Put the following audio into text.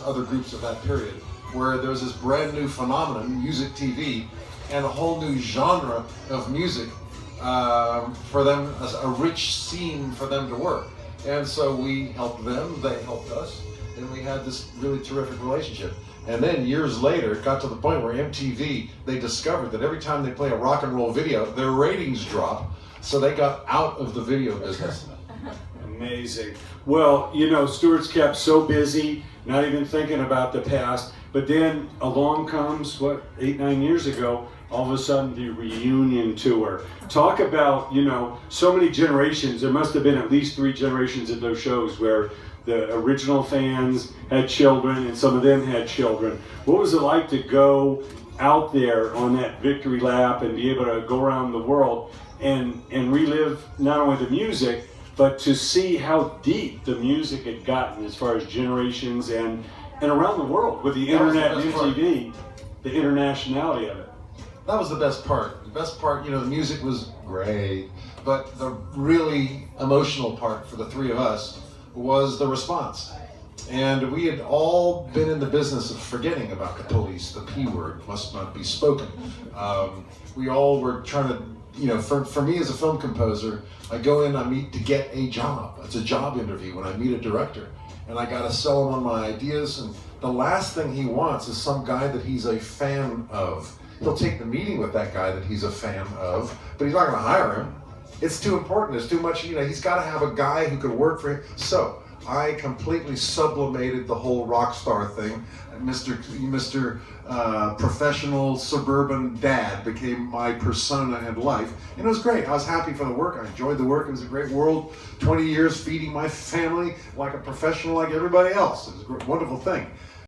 other groups of that period, where there was this brand new phenomenon, music TV, and a whole new genre of music for them, as a rich scene for them to work. And so we helped them, they helped us, and we had this really terrific relationship. And then years later, it got to the point where MTV, they discovered that every time they play a rock and roll video, their ratings drop, so they got out of the video business. Amazing. Well, Stewart's kept so busy, not even thinking about the past, but then along comes, 8-9 years ago, all of a sudden the reunion tour. Talk about, so many generations. There must have been at least 3 generations of those shows where the original fans had children and some of them had children. What was it like to go out there on that victory lap and be able to go around the world and relive not only the music, but to see how deep the music had gotten as far as generations and around the world with the internet and MTV, the internationality of it? That was the best part. The best part, the music was great, but the really emotional part for the 3 of us was the response. And we had all been in the business of forgetting about the police. The P word must not be spoken. We all were trying to, for me as a film composer, I go in, I meet to get a job. It's a job interview when I meet a director. And I got to sell him on my ideas. And the last thing he wants is some guy that he's a fan of. He'll take the meeting with that guy that he's a fan of, but he's not going to hire him. It's too important. There's too much, he's got to have a guy who could work for him. So I completely sublimated the whole rock star thing. Mr. Professional suburban dad became my persona in life. And it was great. I was happy for the work. I enjoyed the work. It was a great world. 20 years feeding my family like a professional like everybody else. It was a wonderful thing.